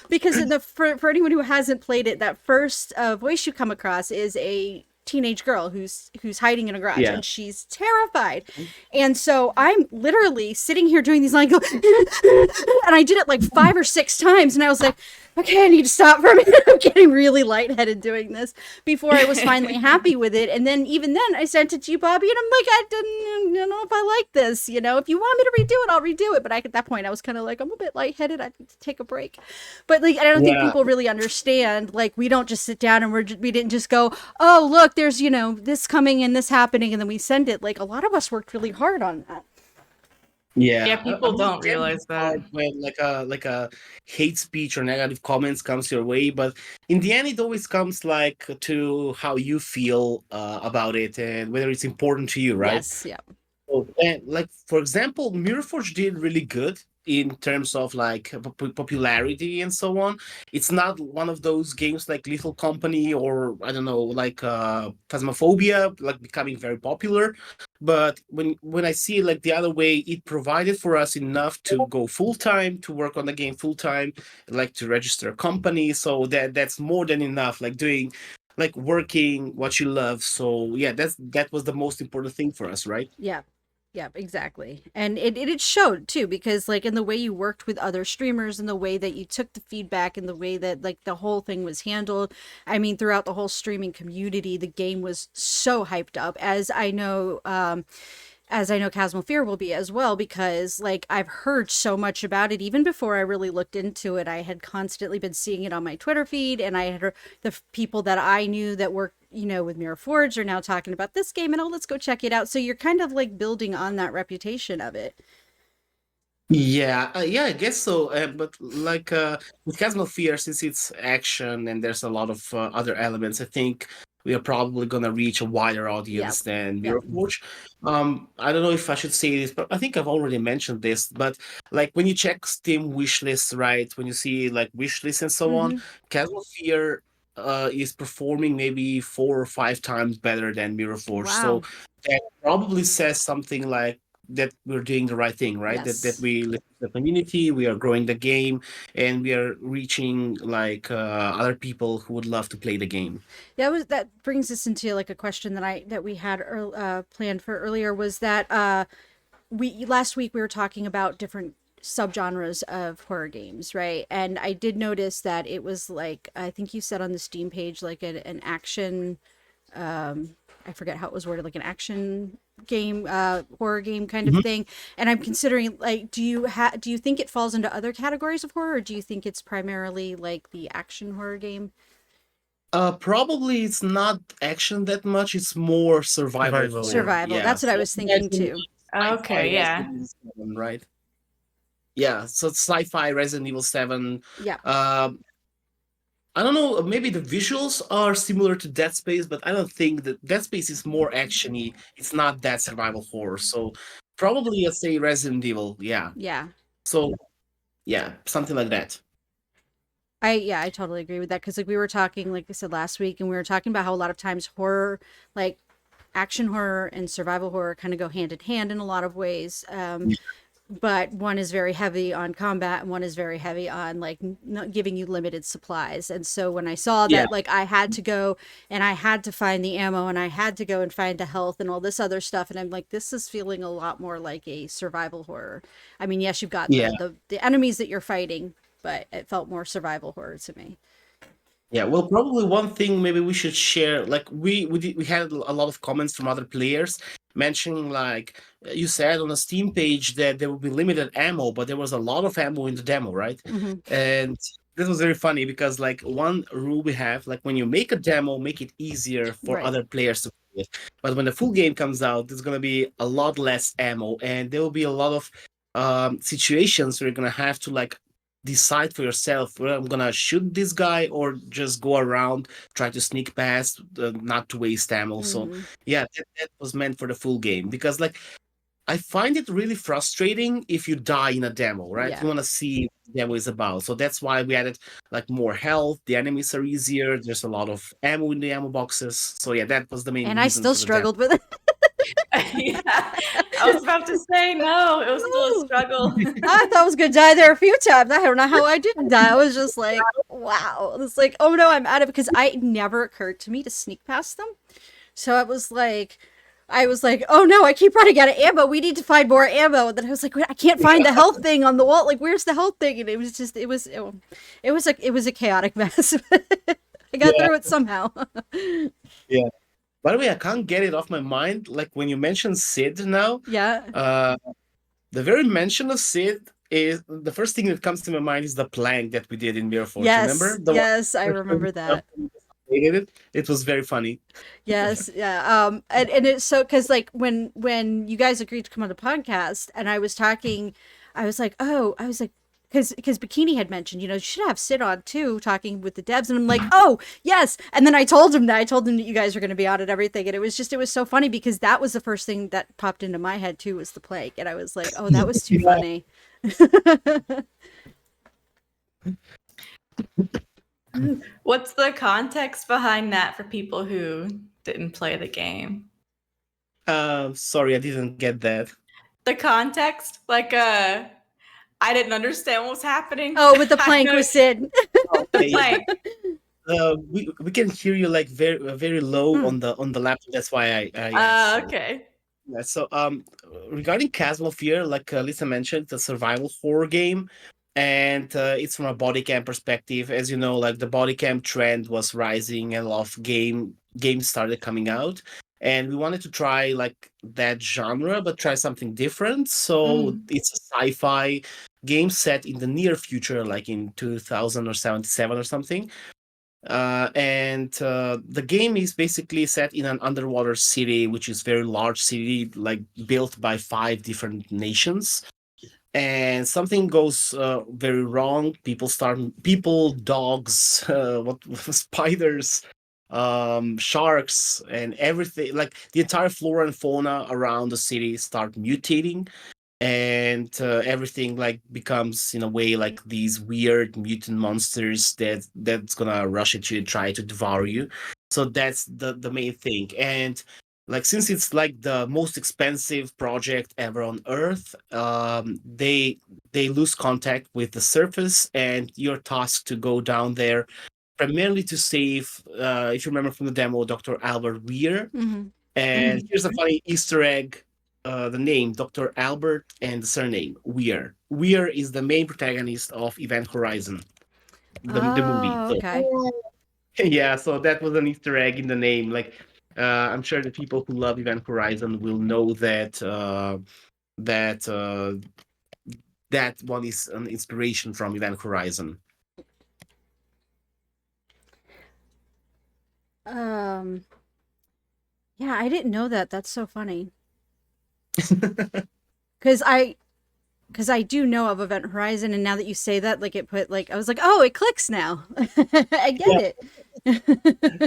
because for anyone who hasn't played it, that first voice you come across is a teenage girl who's hiding in a garage, Yeah. and she's terrified. And so I'm literally sitting here doing these lines, and I did it like 5 or 6 times, and I was like, okay, I need to stop for a minute. I'm getting really lightheaded doing this before I was finally happy with it. And then even then I sent it to you, Bobby, and I'm like, I don't know if I like this. If you want me to redo it, I'll redo it. But at that point I was kind of like, I'm a bit lightheaded. I need to take a break. But like, I don't think Yeah. people really understand. Like, we don't just sit down and we didn't just go, oh, look, there's, this coming and this happening, and then we send it. Like, a lot of us worked really hard on that. Yeah, Yeah, people don't realize that. hard when like a hate speech or negative comments comes your way, but in the end, it always comes like to how you feel about it and whether it's important to you, right? Yes, yeah. Oh, and like for example, Mirrorforge did really good in terms of like popularity and so on. It's not one of those games like Lethal Company or I don't know, like Phasmophobia, like becoming very popular. But when I see it like the other way, it provided for us enough to go full time to work on the game full time, like to register a company. So that's more than enough. Like doing like working what you love. So yeah, that was the most important thing for us, right? Yeah. Yeah, exactly. And it showed too, because like in the way you worked with other streamers and the way that you took the feedback and the way that like the whole thing was handled. I mean, throughout the whole streaming community, the game was so hyped up, as I know Chasmal Fear will be as well, because like I've heard so much about it even before I really looked into it. I had constantly been seeing it on my Twitter feed, and I had heard people that I knew that worked, with Mirror Forge are now talking about this game, and let's go check it out. So you're kind of like building on that reputation of it. Yeah, yeah, I guess so. But like with Chasmal Fear, since it's action and there's a lot of other elements, I think we are probably gonna reach a wider Yeah. audience than Yeah. Mirrorforge. I don't know if I should say this, but I think I've already mentioned this. But like when you check Steam wish lists, right? When you see like wish lists and so on, Mm-hmm. Chasmal Fear is performing maybe 4 or 5 times better than Mirrorforge. So Wow. that probably says something like that we're doing the right thing, right? That Yes. we listen to the community, we are growing the game, and we are reaching like other people who would love to play the game. That brings us into like a question that we had planned for earlier, was that we last week we were talking about different subgenres of horror games, right? And I did notice that it was like, I think you said on the Steam page, like an action, I forget how it was worded, like an action game, horror game kind of Mhm. thing. And I'm considering, like, do you think it falls into other categories of horror, or do you think it's primarily like the action horror game? Probably it's not action that much. It's more survival Survival, yeah. horror. Survival. Yeah, That's what I so was thinking imagine too. sci-fi Okay, Resident yeah. Evil 7, right? Yeah, so it's sci-fi Resident Evil 7. Yeah. Um, I don't know, maybe the visuals are similar to Dead Space, but I don't think that Dead Space is more actiony. It's not that survival horror. So probably I'd say Resident Evil. Yeah. Yeah. So yeah, something like that. I totally agree with that, because like we were talking, like I said last week, and we were talking about how a lot of times horror, like action horror and survival horror, kind of go hand in hand in a lot of ways. But one is very heavy on combat, and one is very heavy on like not giving you limited supplies. And so when I saw Yeah. that, like I had to go and I had to find the ammo, and I had to go and find the health and all this other stuff, and I'm like, this is feeling a lot more like a survival horror. I mean, yes, you've got Yeah. the enemies that you're fighting, but it felt more survival horror to me. Yeah, well, probably one thing maybe we should share. Like we had a lot of comments from other players mentioning, like you said on the Steam page that there will be limited ammo, but there was a lot of ammo in the demo, right? Hmm. And this was very funny because like one rule we have, like when you make a demo, make it easier for Right. other players to play it. But when the full game comes out, there's gonna be a lot less ammo, and there will be a lot of situations where you're gonna have to like decide for yourself whether I'm gonna shoot this guy or just go around, try to sneak past, not to waste ammo. So Hmm. yeah, that was meant for the full game because like I find it really frustrating if you die in a demo, right? Yeah. You want to see what the demo is about. So that's why we added like more health. The enemies are easier. There's a lot of ammo in the ammo boxes. So yeah, that was the main And I reason still for the demo. struggled with it. Yeah, I was about to say no. It was still a No. struggle. I thought I was gonna die there a few times. I don't know how I didn't die. I was just like, wow. It's like, oh no, I'm out of it because it never occurred to me to sneak past them. So it was like, I was like, oh no, I keep running out of ammo. We need to find more ammo. And then I was like, I can't find the health thing on the wall. Like, where's the health thing? And it was just, it was a chaotic mess. I got Yeah, through it somehow. yeah. By the way, I can't get it off my mind. Like when you mention Sid now, Yeah. uh, the very mention of Sid is the first thing that comes to my mind is the plank that we did in Mirror Forge. Remember Yes. the one Yes. I first time we remember jumped that. and we just it? It was very funny. Yes, yeah. And it's so because like when you guys agreed to come on the podcast, and I was talking, I was like, because Bikini had mentioned, you should have Sid on too, talking with the devs, and I'm like, oh yes. And then I told him that you guys were going to be on and everything, and it was so funny because that was the first thing that popped into my head too was the plague, and I was like, oh, that was too Yeah. funny. What's the context behind that for people who didn't play the game? Sorry, I didn't get that. The context, like I didn't understand what was happening. Oh, with the I plank know with Sid. the Okay, yeah. plank. We can hear you like very low Hmm. on the laptop. That's why I asked. So Okay. yeah. So regarding Chasmal Fear, like Lisa mentioned, it's a survival horror game, and it's from a body cam perspective. As you know, like the body cam trend was rising, and a lot of games started coming out, and we wanted to try like that genre, but try something different. So Mm. it's a sci-fi game set in the near future, like in 2077 or something. And the game is basically set in an underwater city, which is very large city, like built by 5 different nations. And something goes very wrong. People, dogs, spiders, sharks, and everything. Like the entire flora and fauna around the city start mutating, and everything like becomes in a way like these weird mutant monsters that's gonna rush at you and try to devour you. So that's the main thing. And like since it's like the most expensive project ever on earth, they lose contact with the surface, and you're tasked to go down there primarily to save, if you remember from the demo, Dr. Albert Weir. Hmm. And here's a funny Easter egg: the name Dr. Albert and the surname Weir. Weir is the main protagonist of Event Horizon, the movie. Oh, So okay. yeah, so that was an Easter egg in the name. Like I'm sure the people who love Event Horizon will know that that one is an inspiration from Event Horizon. Um, yeah, I didn't know that. That's so funny. Cause I do know of Event Horizon, and now that you say that, like it put like I was like, oh, it clicks now. I Yeah, get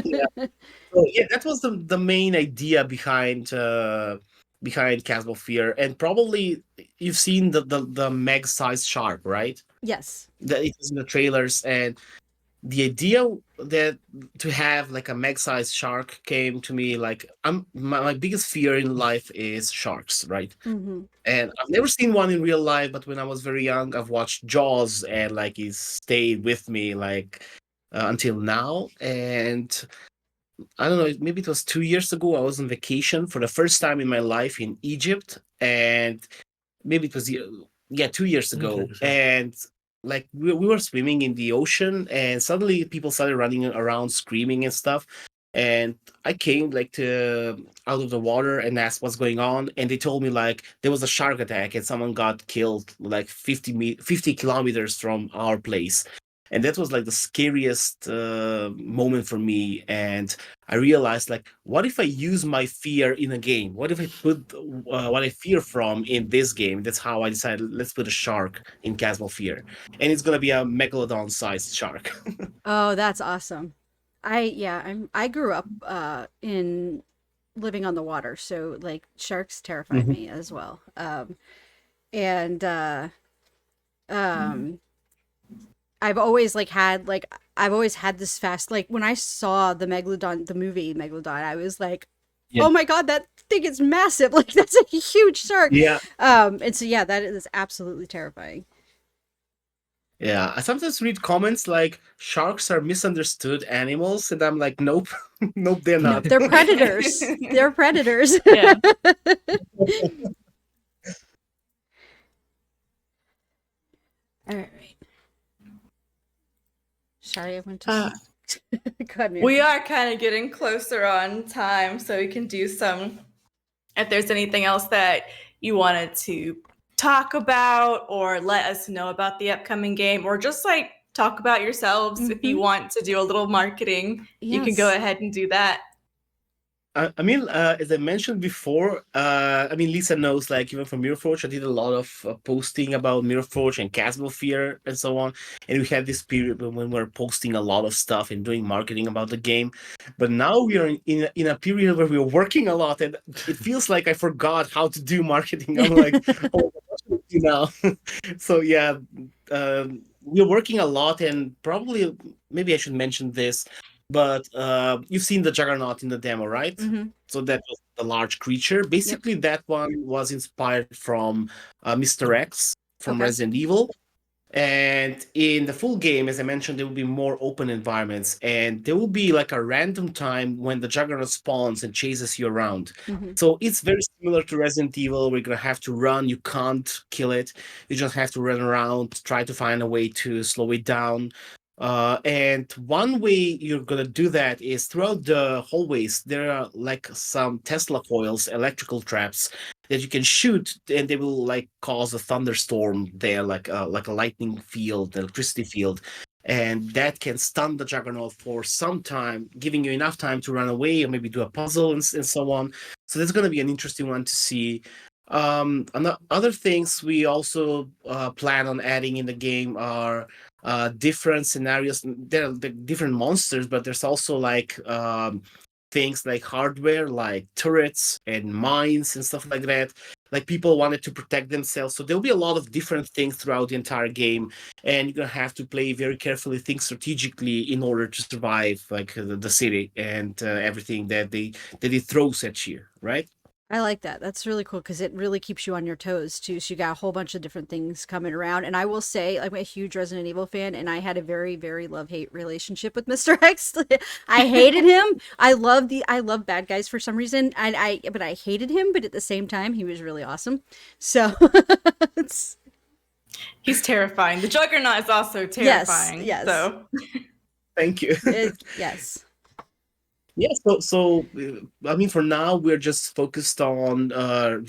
yeah. it. So yeah, that was the main idea behind Chasmal Fear, and probably you've seen the meg-sized shark, right? Yes. That it was in the trailers, and the idea that to have like a meg-sized shark came to me like my biggest fear in life is sharks, right? Hmm. And I've never seen one in real life, but when I was very young, I've watched Jaws, and like it stayed with me like until now. And I don't know, maybe it was 2 years ago. I was on vacation for the first time in my life in Egypt, and maybe it was yeah 2 years Okay, ago. sure. And like we were swimming in the ocean, and suddenly people started running around screaming and stuff. And I came like to out of the water and asked what's going on, and they told me like there was a shark attack and someone got killed like 50 kilometers from our place. And that was like the scariest moment for me. And I realized like, what if I use my fear in a game? What if I put what I fear from in this game? That's how I decided, let's put a shark in Chasmal Fear, and it's gonna be a megalodon-sized shark. Oh, that's awesome. I grew up in living on the water, so like sharks terrified me as well. And um I've always had this fast, like when I saw the Megalodon, the movie Megalodon, I was like, Yeah. oh my god, that thing is massive. Like that's a huge shark. Yeah. And so yeah, that is absolutely terrifying. Yeah, I sometimes read comments like sharks are misunderstood animals, and I'm like, nope, nope, they're No, not. they're predators. They're predators. Yeah. All right. Sorry, I went to Uh, go ahead, Mira. We are kind of getting closer on time, so we can do some. If there's anything else that you wanted to talk about or let us know about the upcoming game, or just like talk about yourselves, if you want to do a little marketing, you can go Yes. ahead and do that. I mean, as I mentioned before, I mean, Lisa knows, like, even from Mirrorforge, I did a lot of posting about Mirrorforge and Chasmal Fear and so on. And we had this period when we were posting a lot of stuff and doing marketing about the game. But now we are in a period where we're working a lot, and it feels like I forgot how to do marketing. I'm like, oh, what should I do now? So, yeah, we're working a lot, and probably, maybe I should mention this. But you've seen the Juggernaut in the demo, right? Mm-hmm. So that was the large creature. Basically, that one was inspired from Mr. X from Okay. Resident Evil. And in the full game, as I mentioned, there will be more open environments, and there will be like a random time when the Juggernaut spawns and chases you around. Mm-hmm. So it's very similar to Resident Evil. We're gonna have to run. You can't kill it. You just have to run around, try to find a way to slow it down. And one way you're gonna do that is throughout the hallways, there are like some Tesla coils, electrical traps that you can shoot, and they will like cause a thunderstorm there, like a lightning field, electricity field, and that can stun the Juggernaut for some time, giving you enough time to run away or maybe do a puzzle and so on. So that's gonna be an interesting one to see. And other things we also plan on adding in the game are different scenarios. There are the different monsters, but there's also like things like hardware, like turrets and mines and stuff like that. Like people wanted to protect themselves, so there'll be a lot of different things throughout the entire game, and you're gonna have to play very carefully, think strategically in order to survive, like the city and everything that it throws at you, right? I like that. That's really cool because it really keeps you on your toes too. So you got a whole bunch of different things coming around. And I will say, I'm a huge Resident Evil fan, and I had a very, very love-hate relationship with Mr. X. I hated him. I love bad guys for some reason. But I hated him. But at the same time, he was really awesome. So it's He's terrifying. The Juggernaut is also terrifying. yes. So Thank you. Yes. Yeah, I mean, for now, we're just focused on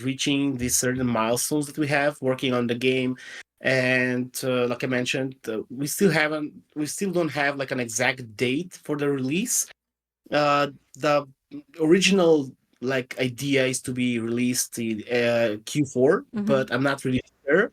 reaching these certain milestones that we have, working on the game, and like I mentioned, we still don't have like an exact date for the release. The original like idea is to be released in Q4, but I'm not really sure.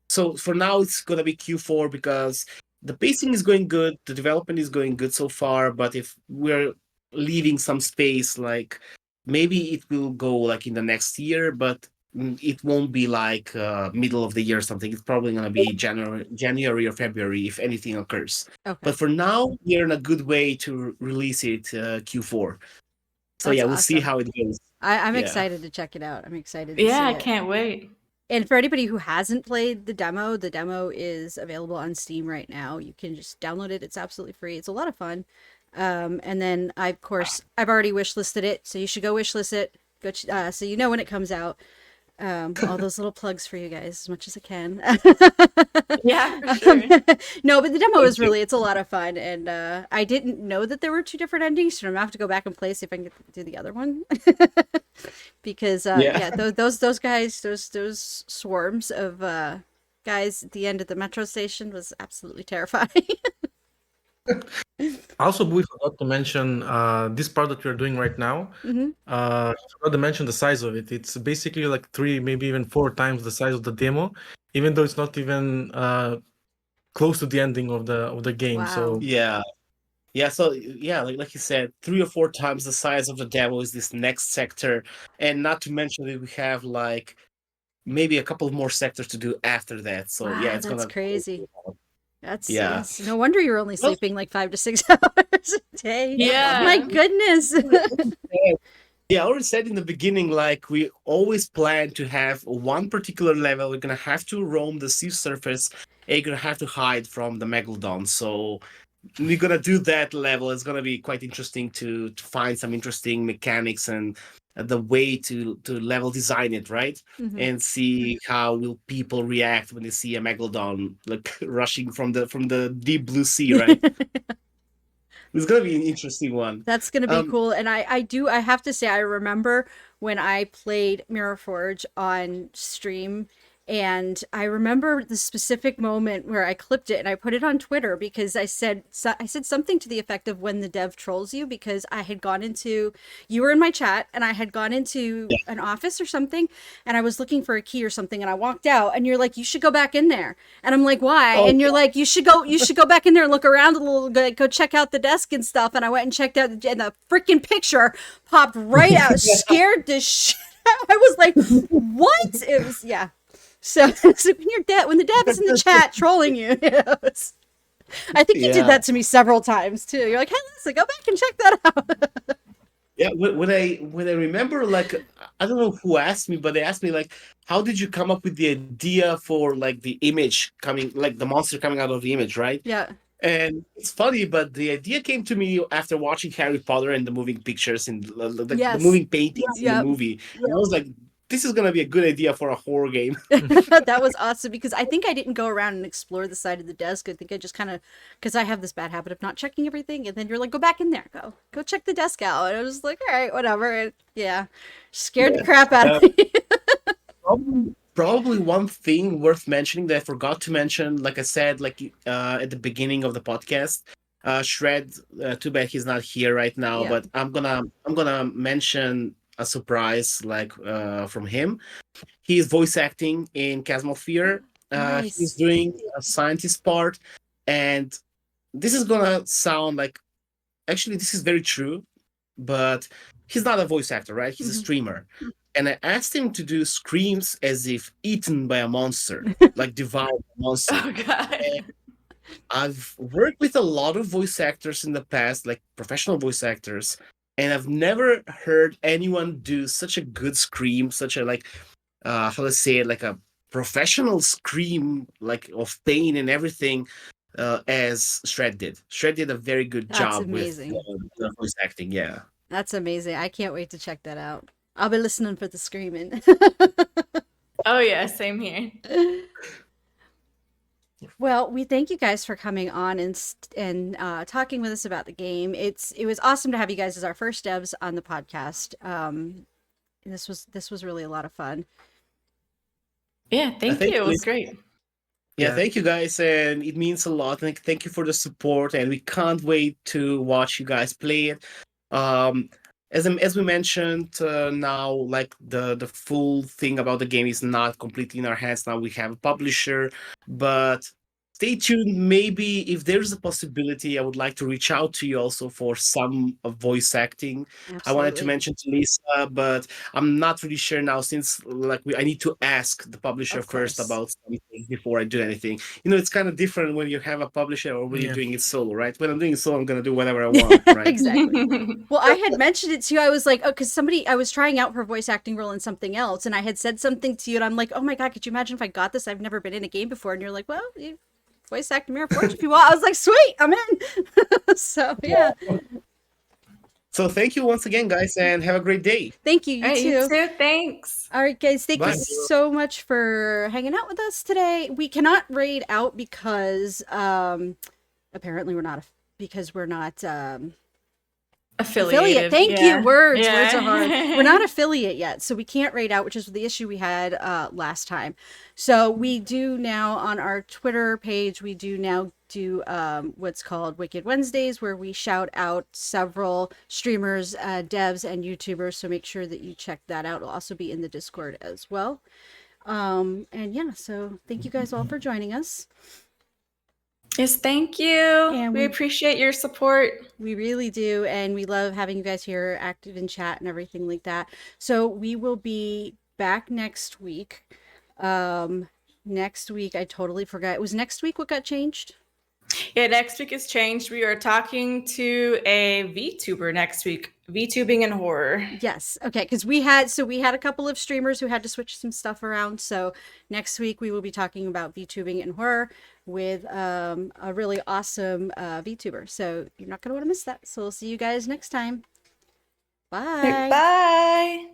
So for now, it's gonna be Q4 because the pacing is going good, the development is going good so far. But if we're leaving some space, like maybe it will go like in the next year, but it won't be like middle of the year or something. It's probably gonna be January or February if anything occurs. Okay. But for now, we're in a good way to release it Q4. So That's yeah, we'll see awesome. how it goes. I'm Yeah. excited to check it out. I'm excited to yeah, see I it. can't wait. And for anybody who hasn't played the demo is available on Steam right now. You can just download it. It's absolutely free. It's a lot of fun. And then I've already wishlisted it, so you should go wishlist it. So you know when it comes out. All those little plugs for you guys as much as I can. Yeah, for sure. No, but the demo is it's a lot of fun, and I didn't know that there were two different endings, so I'm gonna have to go back and play, see if I can do the other one. Because those guys, those swarms of guys at the end of the metro station was absolutely terrifying. Also, we forgot to mention this part that we're doing right now. Forgot to mention the size of it. It's basically like 3, maybe even 4 times the size of the demo, even though it's not even close to the ending of the game. Wow. So Yeah. Yeah, so yeah, like you said, 3 or 4 times the size of the devil is this next sector, and not to mention that we have like maybe a couple more sectors to do after that. So yeah, Wow, it's that's gonna. crazy. Yeah. That's no wonder you're only Well, sleeping like 5 to 6 hours a day. My Yeah. goodness. yeah, I already said in the beginning, like we always plan to have one particular level. We're gonna have to roam the sea surface, and you're gonna have to hide from the megalodon. So we're gonna do that level. It's gonna be quite interesting to find some interesting mechanics and the way to level design it, right? Mhm. And see how will people react when they see a megalodon like rushing from the deep blue sea, right? It's gonna be an interesting one. That's gonna be Um, cool. And I have to say I remember when I played Mirror Forge on stream, and I remember the specific moment where I clipped it and I put it on Twitter because I said something to the effect of when the dev trolls you, because I had gone into, you were in my chat and I had gone into an office or something, and I was looking for a key or something, and I walked out and you're like, you should go back in there. And I'm like, why? oh, And you're like, you should go back in there and look around a little, go check out the desk and stuff. And I went and checked out, and the freaking picture popped right out, scared the shit out. I was like, what? It was, yeah. So, so when when the dev is in the chat trolling you, I think you did yeah. that to me several times too. You're like, hey, listen, go back and check that out. Yeah, when I remember, like I don't know who asked me, but they asked me like, how did you come up with the idea for like the image coming, like the monster coming out of the image, right? Yeah. And it's funny, but the idea came to me after watching Harry Potter and the moving pictures and the Yes. moving paintings in the Yep. movie. And I was like, this is gonna be a good idea for a horror game. That was awesome because I think I didn't go around and explore the side of the desk. I think I just kind of, because I have this bad habit of not checking everything, and then you're like, go back in there, go check the desk out. And I was like, all right, whatever. And yeah, scared the Yeah. crap out Uh, of me. probably one thing worth mentioning that I forgot to mention, like I said, like at the beginning of the podcast, Shred. Too bad he's not here right now, Yeah. but I'm gonna mention a surprise like from him. He is voice acting in Chasmal Fear. He's Nice. doing a scientist part, and this is gonna sound like actually this is very true, but he's not a voice actor, right? He's a Mhm. streamer. And I asked him to do screams as if eaten by a monster, like devoured by a monster. Oh god. And I've worked with a lot of voice actors in the past, like professional voice actors, and I've never heard anyone do such a good scream, such a like how to say it, like a professional scream, like of pain and everything, as Shred did. Shred did a very good That's job with amazing. the voice acting. Yeah. That's amazing. I can't wait to check that out. I'll be listening for the screaming. Oh yeah, same here. Well, we thank you guys for coming on and talking with us about the game. It was awesome to have you guys as our first devs on the podcast. This was really a lot of fun. Yeah, thank Thank you. It you. was great. Yeah, Yeah. thank you guys, and it means a lot. Thank you for the support, and we can't wait to watch you guys play it. Um, as we mentioned, now like the full thing about the game is not completely in our hands now. We have a publisher, but stay tuned. Maybe if there's a possibility, I would like to reach out to you also for some voice acting. I wanted to Absolutely. mention to Lisa, but I'm not really sure now since like I need to ask the publisher Of first course. about something before I do anything. You know, it's kind of different when you have a publisher or when you're Yeah. doing it solo, right? When I'm doing it solo, I'm gonna do whatever I want, right? Exactly. Well, I had mentioned it to you. I was like, oh, because I was trying out for a voice acting role in something else, and I had said something to you, and I'm like, oh my God, could you imagine if I got this? I've never been in a game before. And you're like, well, you voice act Mirror Forge if you want. I was like, sweet, I'm in. So, yeah. So thank you once again, guys, and have a great day. Thank you. All You right, you too. too. Thanks. All right, guys, thank you Bye. so much for hanging out with us today. We cannot raid out because apparently because we're not affiliate. Affiliated. Thank yeah. you. Words. Yeah. Words are hard. We're not affiliate yet, so we can't raid out, which is the issue we had last time. So we do now on our Twitter page, we do now do what's called Wicked Wednesdays, where we shout out several streamers, devs, and YouTubers. So make sure that you check that out. It'll also be in the Discord as well. And yeah, so thank you guys all for joining us. Yes, thank you. And we we- appreciate your support. We really do, and we love having you guys here active in chat and everything like that. So we will be back next week. Next week, I totally forgot. It was next week what got changed? Yeah, next week is changed. We are talking to a VTuber next week. VTubing and horror. Yes. Okay. Because we had a couple of streamers who had to switch some stuff around. So next week we will be talking about VTubing and horror with a really awesome VTuber. So you're not gonna want to miss that. So we'll see you guys next time. Bye. Bye.